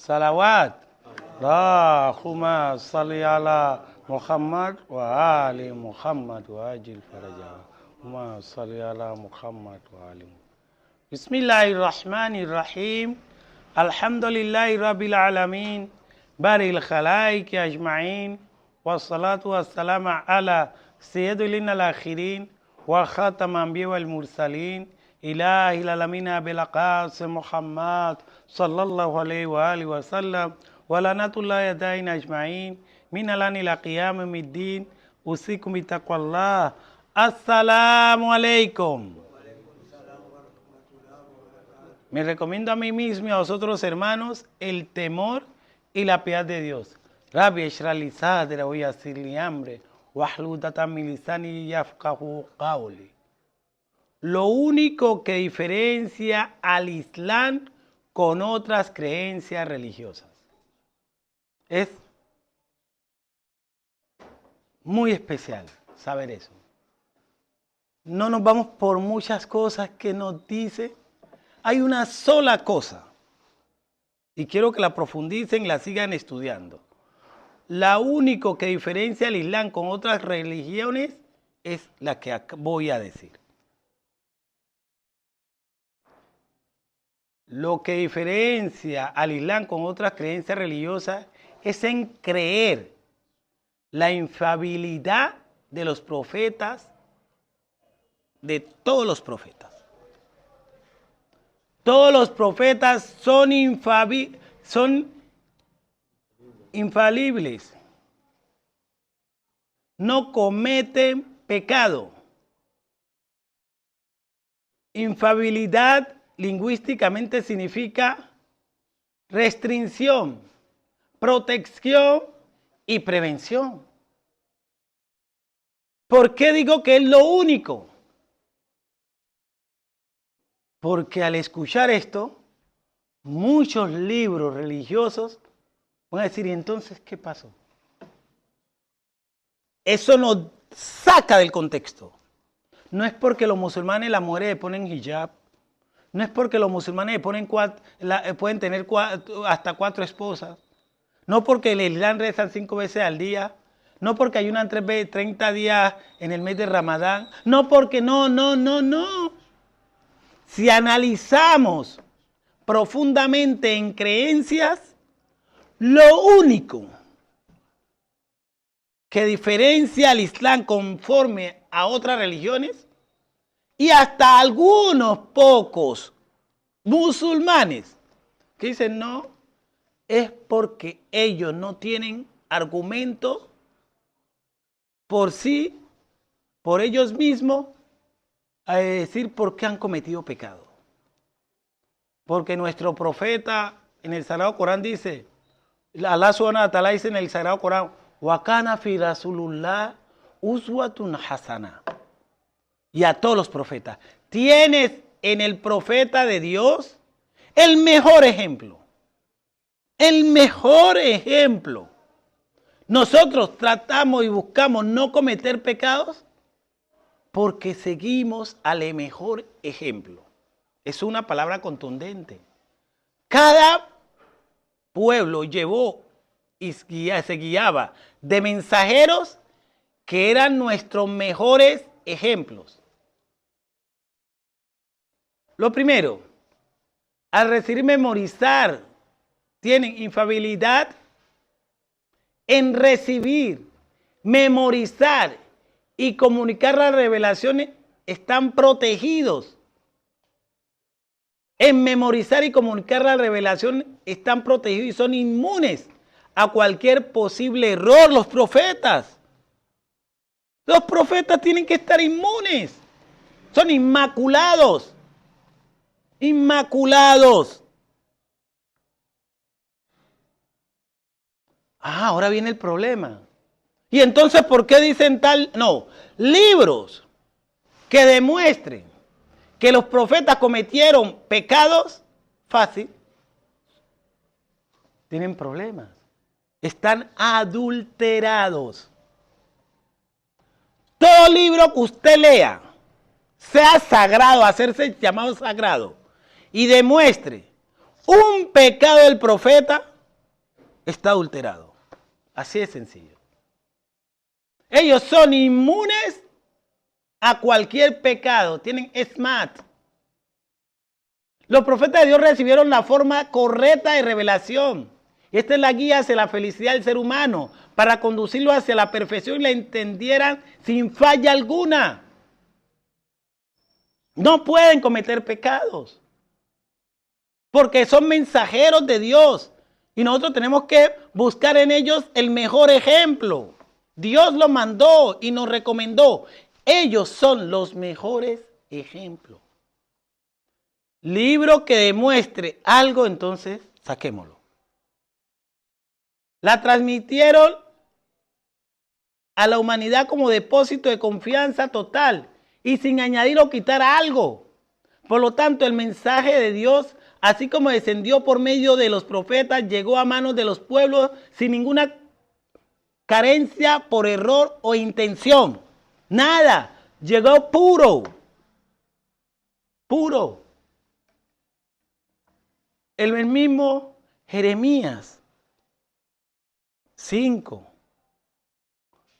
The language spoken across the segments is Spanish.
Salawat. Allahumma salli ala Muhammad wa ali Muhammad wa ajil faraja. Allahumma salli ala Muhammad wa ali. Bismillahirrahmanirrahim. Alhamdulillahi rabbil alamin. Baril khalaiki ajma'in. Wassalatu wassalamu ala sayyidil akhirin wa khatam anbiya wal mursalin. إله العالمين بالقاسم محمد صلى الله عليه وآله وسلم ولعنة الله يدين أجمعين من الآن إلى قيام الدين أوصيكم بتقوى الله. السلام عليكم. Me recomiendo a mí mismo y a vosotros hermanos el temor y la piedad de Dios. Rabbi اشرح لي صدري ويسر لي أمري واحلل عقدة من لساني يفقهوا قولي. Lo único que diferencia al Islam con otras creencias religiosas es muy especial saber eso. No nos vamos por muchas cosas que nos dice. Hay una sola cosa y quiero que la profundicen y la sigan estudiando. La único que diferencia al Islam con otras religiones es la que voy a decir. Lo que diferencia al Islam con otras creencias religiosas es en creer la infalibilidad de los profetas, de todos los profetas. Todos los profetas son infalibles. No cometen pecado. Infalibilidad lingüísticamente significa restricción, protección y prevención. ¿Por qué digo que es lo único? Porque al escuchar esto, muchos libros religiosos van a decir, ¿y entonces qué pasó? Eso nos saca del contexto. No es porque los musulmanes, las mujeres le ponen hijab. No es porque los musulmanes pueden tener hasta 4 esposas. No porque el Islam rezan 5 veces al día. No porque ayunan 30 días en el mes de Ramadán. No porque no. Si analizamos profundamente en creencias, lo único que diferencia al Islam conforme a otras religiones y hasta algunos pocos musulmanes que dicen no, es porque ellos no tienen argumento por sí, por ellos mismos, a decir por qué han cometido pecado. Porque nuestro profeta en el Sagrado Corán dice, Allah subhanahu wa ta'ala dice en el Sagrado Corán, wa kana fi rasulullah uswatun hasana. Y a todos los profetas. Tienes en el profeta de Dios el mejor ejemplo. El mejor ejemplo. Nosotros tratamos y buscamos no cometer pecados porque seguimos al mejor ejemplo. Es una palabra contundente. Cada pueblo llevó y se guiaba de mensajeros que eran nuestros mejores ejemplos. Lo primero, al recibir memorizar, tienen infalibilidad en recibir, memorizar y comunicar las revelaciones, están protegidos. En memorizar y comunicar las revelaciones están protegidos y son inmunes a cualquier posible error. Los profetas tienen que estar inmunes, son inmaculados. Inmaculados. Ahora viene el problema. Y entonces, ¿por qué dicen tal? No, libros que demuestren que los profetas cometieron pecados, fácil, tienen problemas. Están adulterados. Todo libro que usted lea, sea sagrado, hacerse llamado sagrado, y demuestre un pecado del profeta, está adulterado. Así de sencillo. Ellos son inmunes a cualquier pecado. Tienen SMAT. Los profetas de Dios recibieron la forma correcta de revelación. Esta es la guía hacia la felicidad del ser humano, para conducirlo hacia la perfección y la entendieran sin falla alguna. No pueden cometer pecados, porque son mensajeros de Dios. Y nosotros tenemos que buscar en ellos el mejor ejemplo. Dios los mandó y nos recomendó. Ellos son los mejores ejemplos. Libro que demuestre algo, entonces saquémoslo. La transmitieron a la humanidad como depósito de confianza total y sin añadir o quitar algo. Por lo tanto, el mensaje de Dios, así como descendió por medio de los profetas, llegó a manos de los pueblos sin ninguna carencia por error o intención. Nada. Llegó puro. Puro. El mismo Jeremías 5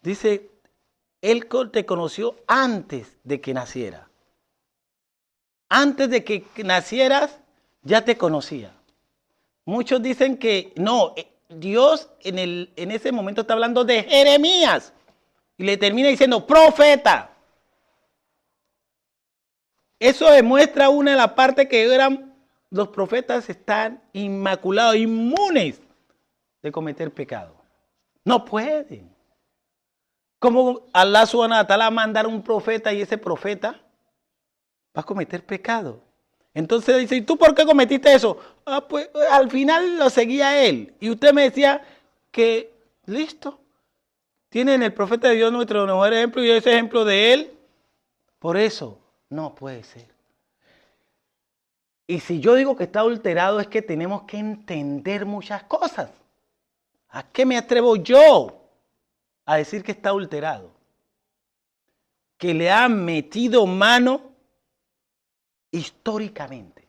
dice, Él te conoció antes de que naciera. Antes de que nacieras, ya te conocía. Muchos dicen que no, Dios en ese momento está hablando de Jeremías. Y le termina diciendo, profeta. Eso demuestra una de las partes que los profetas están inmaculados, inmunes de cometer pecado. No pueden. ¿Cómo Allah subhanahu wa ta'ala mandar un profeta y ese profeta va a cometer pecado? Entonces dice, ¿y tú por qué cometiste eso? Pues al final lo seguía él. Y usted me decía que, listo, tienen el profeta de Dios nuestro mejor ejemplo y ese ejemplo de él. Por eso, no puede ser. Y si yo digo que está adulterado es que tenemos que entender muchas cosas. ¿A qué me atrevo yo a decir que está adulterado? Que le han metido mano históricamente.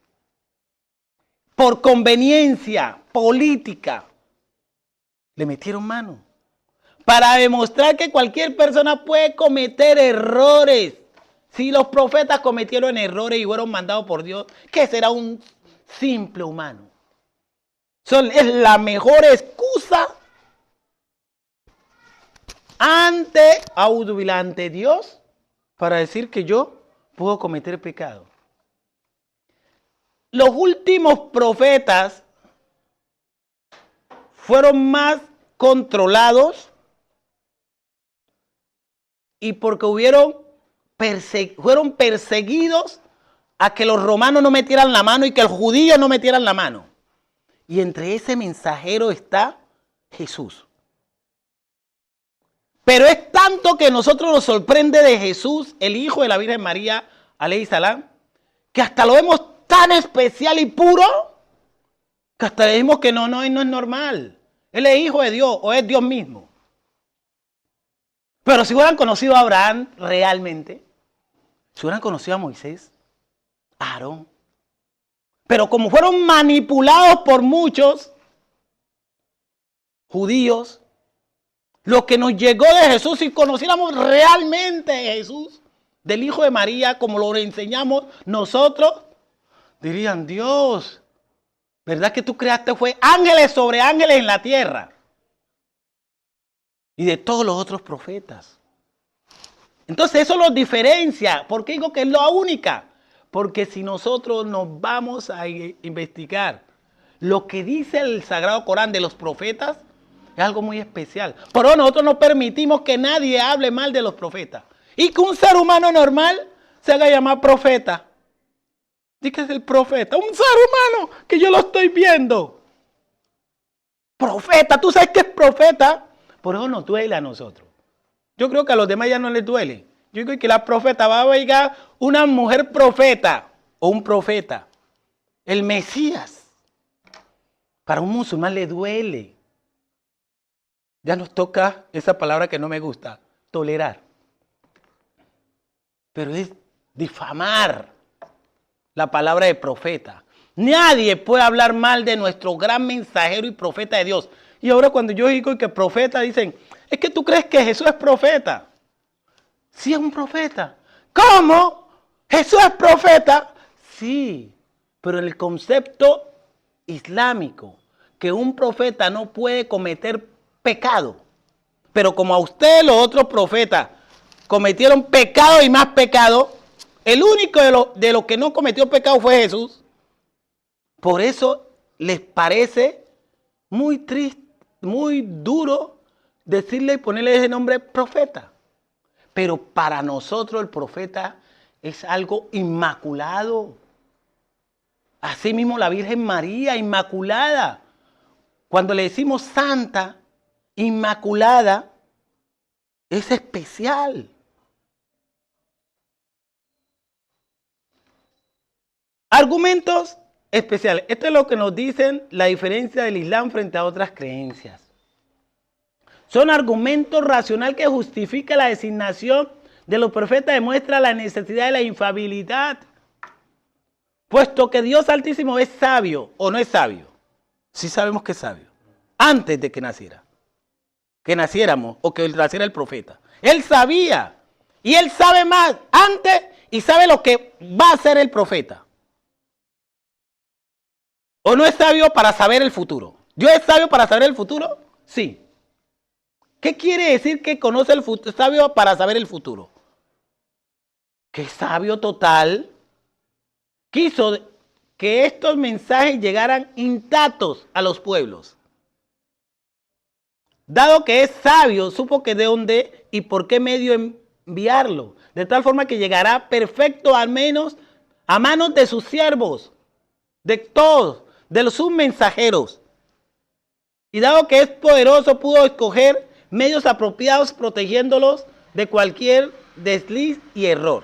Por conveniencia política. Le metieron mano. Para demostrar que cualquier persona puede cometer errores. Si los profetas cometieron errores y fueron mandados por Dios, ¿qué será un simple humano? Es la mejor excusa ante Dios para decir que yo puedo cometer pecado. Los últimos profetas fueron más controlados y porque fueron perseguidos a que los romanos no metieran la mano y que los judíos no metieran la mano. Y entre ese mensajero está Jesús. Pero es tanto que nosotros nos sorprende de Jesús, el hijo de la Virgen María, alayhi salam, que hasta lo vemos tan especial y puro, que hasta le decimos que no es normal. Él es hijo de Dios o es Dios mismo. Pero si hubieran conocido a Abraham realmente, si hubieran conocido a Moisés, a Aarón, pero como fueron manipulados por muchos judíos, lo que nos llegó de Jesús, si conociéramos realmente a Jesús, del Hijo de María, como lo enseñamos nosotros, dirían, Dios, ¿verdad que tú creaste fue ángeles sobre ángeles en la tierra? Y de todos los otros profetas. Entonces eso los diferencia. ¿Por qué digo que es la única? Porque si nosotros nos vamos a investigar lo que dice el Sagrado Corán de los profetas, es algo muy especial. Pero nosotros no permitimos que nadie hable mal de los profetas. Y que un ser humano normal se haga llamar profeta. Dice que es el profeta. Un ser humano que yo lo estoy viendo. Profeta, ¿tú sabes qué es profeta? Por eso nos duele a nosotros. Yo creo que a los demás ya no les duele. Yo creo que la profeta va a llegar una mujer profeta o un profeta. El Mesías. Para un musulmán le duele. Ya nos toca esa palabra que no me gusta, tolerar. Pero es difamar la palabra de profeta. Nadie puede hablar mal de nuestro gran mensajero y profeta de Dios. Y ahora cuando yo digo que profeta, dicen, es que tú crees que Jesús es profeta. Sí es un profeta. ¿Cómo? ¿Jesús es profeta? Sí, pero en el concepto islámico, que un profeta no puede cometer pecado. Pero como a usted los otros profetas cometieron pecado y más pecado, el único de los que no cometió pecado fue Jesús. Por eso les parece muy triste, muy duro decirle y ponerle ese nombre profeta. Pero para nosotros el profeta es algo inmaculado. Asimismo la Virgen María, inmaculada. Cuando le decimos santa, inmaculada, es especial. Argumentos especiales. Esto es lo que nos dicen la diferencia del Islam frente a otras creencias. Son argumentos racionales que justifican la designación de los profetas, demuestra la necesidad de la infalibilidad. Puesto que Dios Altísimo es sabio o no es sabio. Sí sabemos que es sabio. Antes de que naciera. Que naciéramos o que naciera el profeta. Él sabía. Y él sabe más antes y sabe lo que va a hacer el profeta. ¿O no es sabio para saber el futuro? ¿Dios es sabio para saber el futuro? Sí. ¿Qué quiere decir que conoce el futuro, sabio para saber el futuro? Que es sabio total. Quiso que estos mensajes llegaran intactos a los pueblos. Dado que es sabio, supo que de dónde y por qué medio enviarlo. De tal forma que llegará perfecto al menos a manos de sus siervos, de todos, de sus mensajeros. Y dado que es poderoso, pudo escoger medios apropiados protegiéndolos de cualquier desliz y error.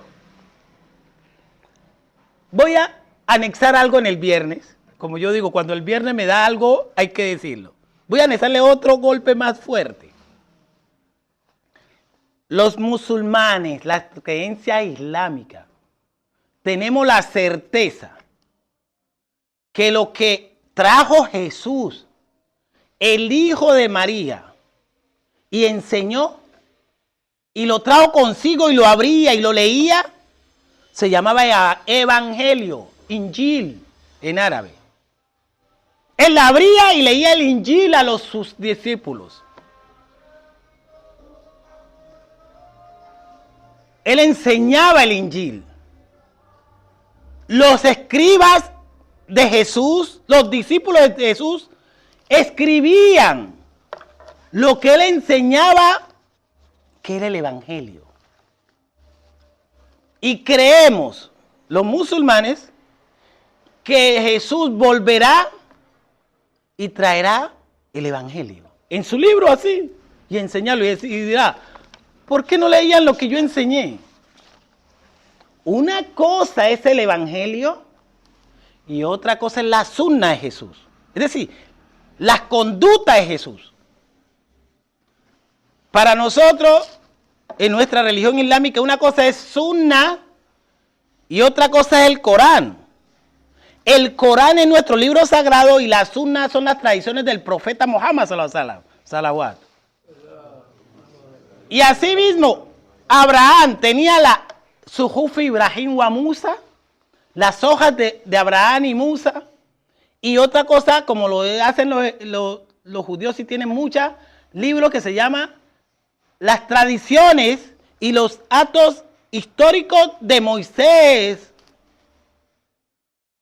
Voy a anexar algo en el viernes. Como yo digo, cuando el viernes me da algo, hay que decirlo. Voy a anexarle otro golpe más fuerte. Los musulmanes, la creencia islámica, tenemos la certeza que lo que trajo Jesús, el Hijo de María, y enseñó, y lo trajo consigo y lo abría y lo leía, se llamaba Evangelio, Injil en árabe. Él abría y leía el Injil a sus discípulos. Él enseñaba el Injil. Los escribas de Jesús, los discípulos de Jesús, escribían lo que él enseñaba, que era el Evangelio. Y creemos, los musulmanes, que Jesús volverá y traerá el Evangelio. En su libro así, y enseñarlo. Y dirá, ¿por qué no leían lo que yo enseñé? Una cosa es el Evangelio y otra cosa es la sunna de Jesús. Es decir, la conducta de Jesús. Para nosotros, en nuestra religión islámica, una cosa es sunna y otra cosa es el Corán. El Corán es nuestro libro sagrado y la sunna son las tradiciones del profeta Muhammad salawat. Y así mismo, Abraham tenía Suhuf Ibrahim wa Musa, las hojas de Abraham y Musa, y otra cosa, como lo hacen los judíos, si tienen muchos libros que se llama las tradiciones y los actos históricos de Moisés,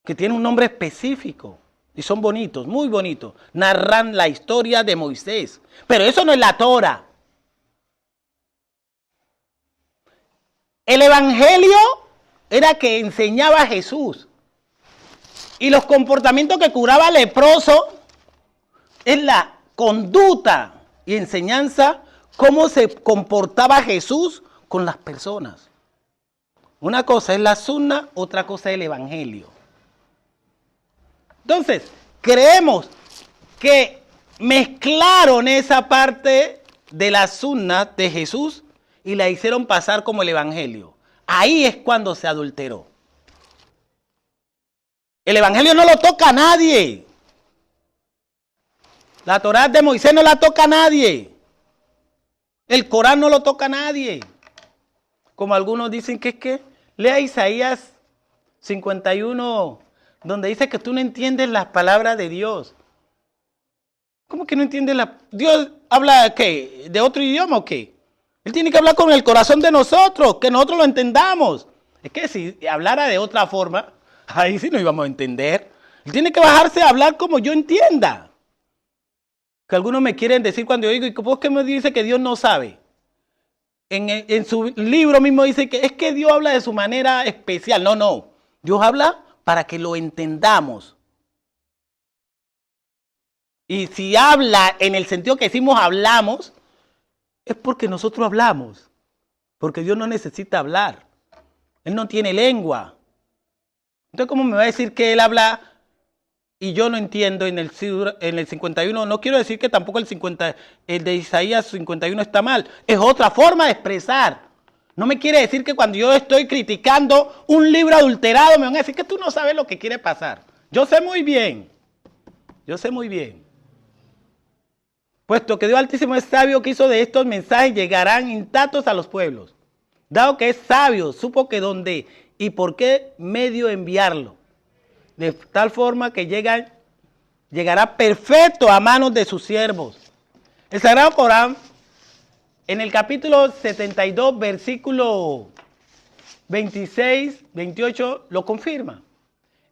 que tiene un nombre específico y son bonitos, muy bonitos. Narran la historia de Moisés, pero eso no es la Torah. El Evangelio era que enseñaba a Jesús y los comportamientos que curaba leproso es la conducta y enseñanza, cómo se comportaba Jesús con las personas. Una cosa es la sunna, otra cosa es el Evangelio. Entonces, creemos que mezclaron esa parte de la sunna de Jesús y la hicieron pasar como el Evangelio. Ahí es cuando se adulteró. El evangelio no lo toca a nadie. La Torá de Moisés no la toca a nadie. El Corán no lo toca a nadie. Como algunos dicen que es que lea Isaías 51, donde dice que tú no entiendes las palabras de Dios. ¿Cómo que no entiendes Dios habla qué? ¿De otro idioma o qué? Él tiene que hablar con el corazón de nosotros, que nosotros lo entendamos. Es que si hablara de otra forma, ahí sí no íbamos a entender. Él tiene que bajarse a hablar como yo entienda. Que algunos me quieren decir cuando yo digo, ¿y por qué me dice que Dios no sabe? En su libro mismo dice que es que Dios habla de su manera especial. No, no. Dios habla para que lo entendamos. Y si habla en el sentido que decimos hablamos, es porque nosotros hablamos. Porque Dios no necesita hablar. Él no tiene lengua. Entonces, ¿cómo me va a decir que Él habla y yo no entiendo en el 51? No quiero decir que tampoco el de Isaías 51 está mal. Es otra forma de expresar. No me quiere decir que cuando yo estoy criticando un libro adulterado me van a decir que tú no sabes lo que quiere pasar. Yo sé muy bien. Yo sé muy bien. Puesto que Dios Altísimo es sabio, que hizo de estos mensajes llegarán intactos a los pueblos. Dado que es sabio, supo que dónde y por qué medio enviarlo. De tal forma que llegará perfecto a manos de sus siervos. El Sagrado Corán, en el capítulo 72, versículo 26, 28, lo confirma.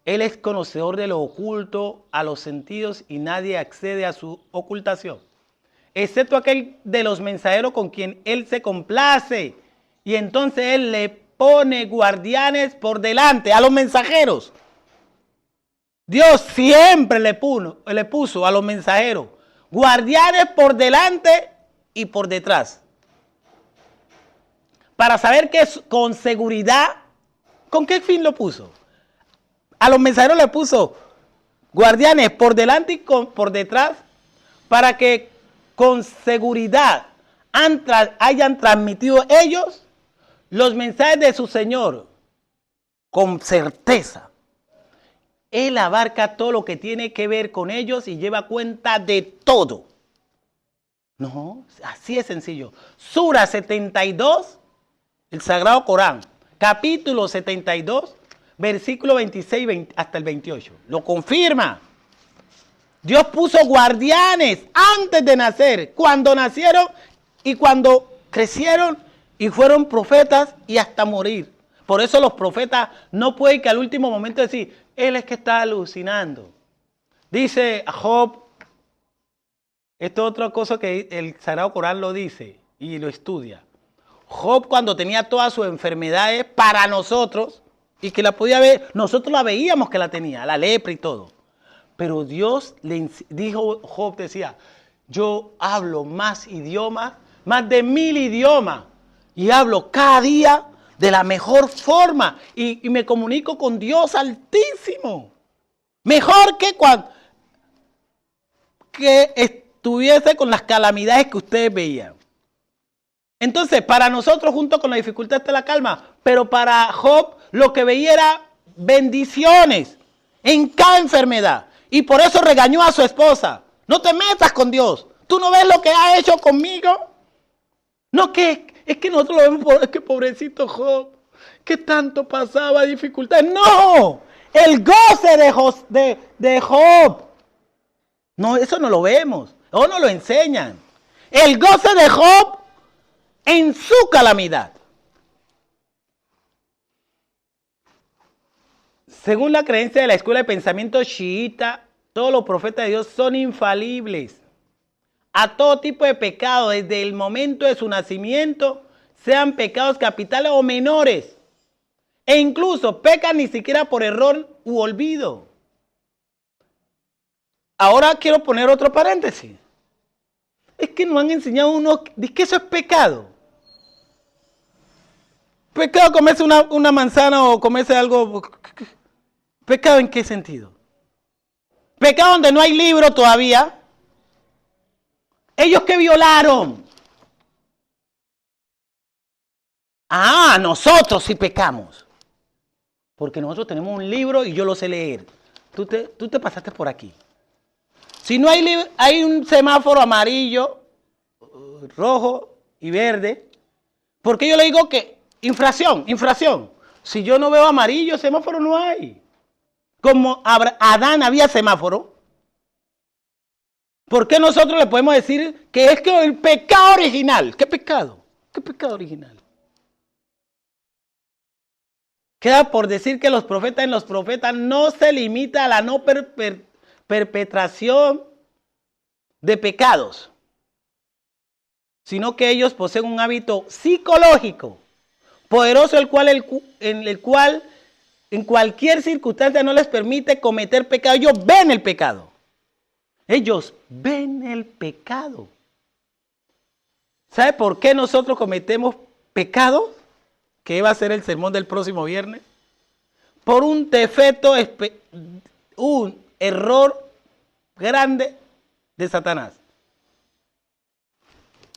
Él es conocedor de lo oculto a los sentidos y nadie accede a su ocultación, excepto aquel de los mensajeros con quien Él se complace. Y entonces Él le pone guardianes por delante a los mensajeros. Dios siempre le puso a los mensajeros guardianes por delante y por detrás. Para saber que con seguridad, ¿con qué fin lo puso? A los mensajeros le puso guardianes por delante y por detrás para que con seguridad hayan transmitido ellos los mensajes de su Señor con certeza. Él abarca todo lo que tiene que ver con ellos y lleva cuenta de todo. No, así es sencillo. Sura 72, el Sagrado Corán, capítulo 72, versículo 26 hasta el 28. Lo confirma. Dios puso guardianes antes de nacer, cuando nacieron y cuando crecieron y fueron profetas y hasta morir. Por eso los profetas no pueden que al último momento decir, él es que está alucinando. Dice Job, esto es otra cosa que el Sagrado Corán lo dice y lo estudia. Job, cuando tenía todas sus enfermedades para nosotros y que la podía ver, nosotros la veíamos que la tenía, la lepra y todo. Pero Dios le dijo, Job decía, yo hablo más idiomas, más de 1000 idiomas, y hablo cada día de la mejor forma y me comunico con Dios Altísimo. Mejor que cuando estuviese con las calamidades que ustedes veían. Entonces, para nosotros, junto con la dificultad está la calma, pero para Job lo que veía era bendiciones en cada enfermedad. Y por eso regañó a su esposa. No te metas con Dios. ¿Tú no ves lo que ha hecho conmigo? No, que es que nosotros lo vemos, es que pobrecito Job, que tanto pasaba dificultades. No, el goce de Job. No, eso no lo vemos, o no lo enseñan. El goce de Job en su calamidad. Según la creencia de la escuela de pensamiento chiita, todos los profetas de Dios son infalibles a todo tipo de pecado desde el momento de su nacimiento, sean pecados capitales o menores. E incluso pecan ni siquiera por error u olvido. Ahora quiero poner otro paréntesis. Es que nos han enseñado unos que eso es pecado. Pecado comerse una manzana o comerse algo. ¿Pecado en qué sentido? Pecado donde no hay libro todavía. Ellos que violaron. Ah, nosotros sí pecamos. Porque nosotros tenemos un libro y yo lo sé leer. tú te pasaste por aquí. Si no hay un semáforo amarillo, rojo y verde, ¿por qué yo le digo que infracción? Si yo no veo amarillo, semáforo no hay. Como Adán había semáforo, ¿por qué nosotros le podemos decir que es que el pecado original? ¿Qué pecado? ¿Qué pecado original? Queda por decir que en los profetas no se limita a la no perpetración de pecados, sino que ellos poseen un hábito psicológico poderoso en el cual en cualquier circunstancia no les permite cometer pecado. Ellos ven el pecado. Ellos ven el pecado. ¿Sabe por qué nosotros cometemos pecado? Que va a ser el sermón del próximo viernes. Por un defecto, un error grande de Satanás.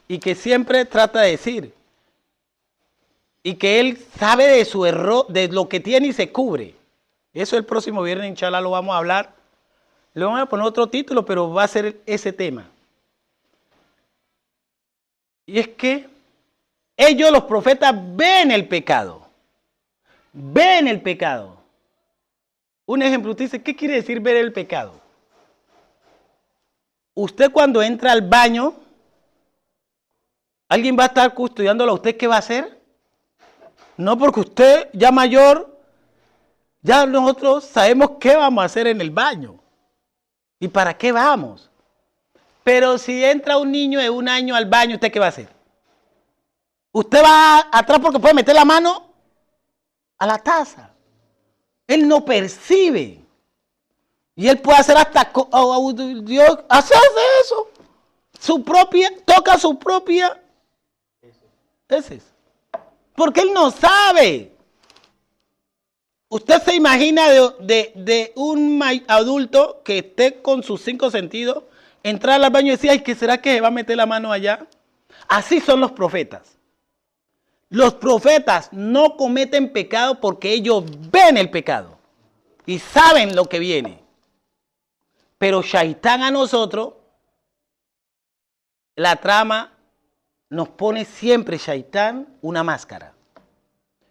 Y que siempre trata de decir. Y que él sabe de su error, de lo que tiene y se cubre. Eso el próximo viernes, inshallah, lo vamos a hablar. Le vamos a poner otro título, pero va a ser ese tema. Y es que ellos, los profetas, ven el pecado. Ven el pecado. Un ejemplo, usted dice, ¿qué quiere decir ver el pecado? Usted cuando entra al baño, ¿alguien va a estar custodiándolo a usted? ¿Qué va a hacer? No, porque usted ya mayor, ya nosotros sabemos qué vamos a hacer en el baño. ¿Y para qué vamos? Pero si entra un niño de 1 año al baño, ¿usted qué va a hacer? Usted va atrás porque puede meter la mano a la taza. Él no percibe. Y él puede hacer hasta, Dios, hace eso. Toca su propia heces. Porque él no sabe. Usted se imagina de un adulto que esté con sus 5 sentidos, entrar al baño y decir, ay, ¿qué será que se va a meter la mano allá? Así son los profetas. Los profetas no cometen pecado porque ellos ven el pecado y saben lo que viene. Pero Shaitán a nosotros, la trama nos pone siempre Shaitán una máscara.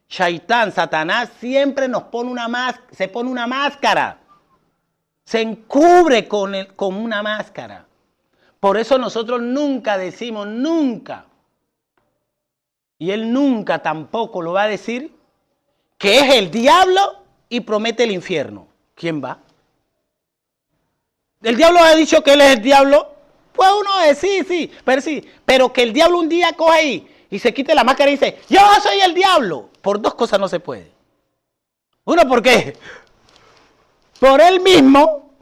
Shaitán, Satanás, siempre nos pone se pone una máscara. Se encubre con una máscara. Por eso nosotros nunca decimos, nunca. Y él nunca tampoco lo va a decir, que es el diablo y promete el infierno. ¿Quién va? El diablo ha dicho que él es el diablo. Pues uno decir, sí, pero que el diablo un día coge ahí y se quite la máscara y dice, yo soy el diablo. Por 2 cosas no se puede. Uno, ¿por qué? Por él mismo.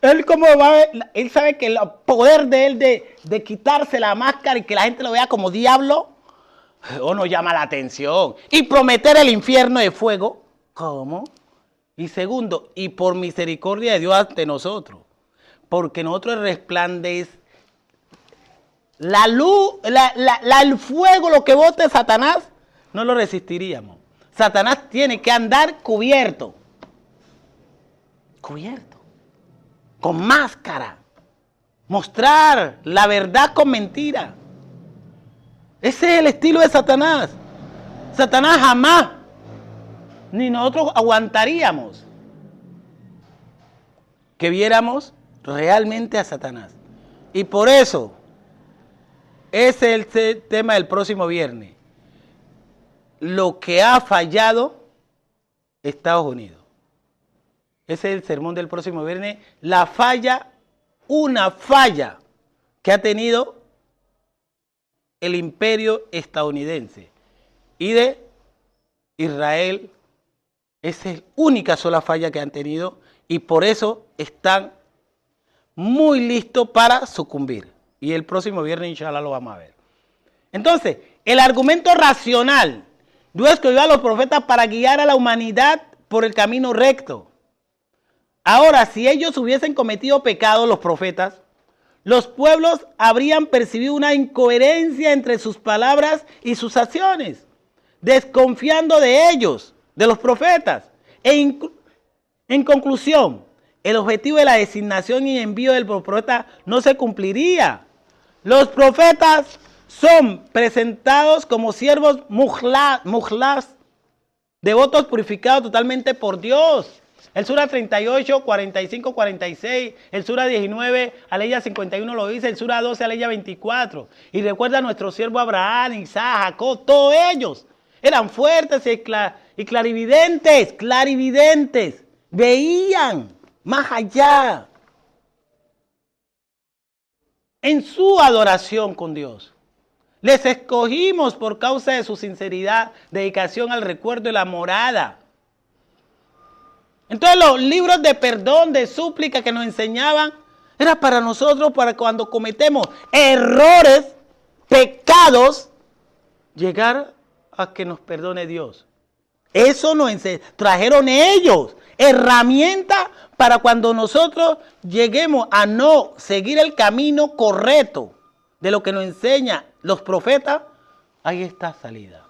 Él él sabe que el poder de él de quitarse la máscara y que la gente lo vea como diablo, no llama la atención. Y prometer el infierno de fuego, ¿cómo? Y segundo, y por misericordia de Dios ante nosotros. Porque nosotros resplandece la luz, el fuego, lo que bote Satanás, no lo resistiríamos. Satanás tiene que andar cubierto. Cubierto. Con máscara. Mostrar la verdad con mentira. Ese es el estilo de Satanás. Satanás jamás, ni nosotros aguantaríamos que viéramos realmente a Satanás. Y por eso, ese es el tema del próximo viernes. Lo que ha fallado Estados Unidos. Ese es el sermón del próximo viernes. Una falla que ha tenido el imperio estadounidense y de Israel. Esa es la única sola falla que han tenido y por eso están muy listos para sucumbir. Y el próximo viernes, inshallah, lo vamos a ver. Entonces, el argumento racional. Dios escogió a los profetas para guiar a la humanidad por el camino recto. Ahora, si ellos hubiesen cometido pecado, los profetas, los pueblos habrían percibido una incoherencia entre sus palabras y sus acciones, desconfiando de ellos, de los profetas. En conclusión, el objetivo de la designación y envío del profeta no se cumpliría. Los profetas son presentados como siervos mujlas, devotos purificados totalmente por Dios. El Sura 38, 45, 46, el Sura 19, aleya 51 lo dice, el Sura 12, aleya 24. Y recuerda a nuestro siervo Abraham, Isaac, Jacob, todos ellos eran fuertes y clarividentes, veían más allá en su adoración con Dios. Les escogimos por causa de su sinceridad, dedicación al recuerdo de la morada. Entonces los libros de perdón, de súplica que nos enseñaban, era para nosotros, para cuando cometemos errores, pecados, llegar a que nos perdone Dios. Eso nos trajeron ellos, herramientas para cuando nosotros lleguemos a no seguir el camino correcto de lo que nos enseñan los profetas, ahí está salida.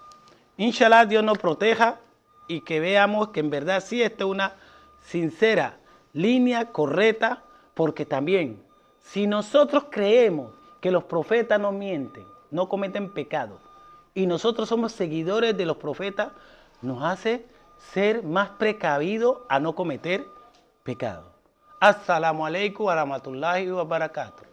Inshallah, Dios nos proteja y que veamos que en verdad sí esta es una sincera línea correcta, porque también si nosotros creemos que los profetas no mienten, no cometen pecado, y nosotros somos seguidores de los profetas, nos hace ser más precavidos a no cometer pecado. Assalamu alaikum wa rahmatullahi wa barakatuh.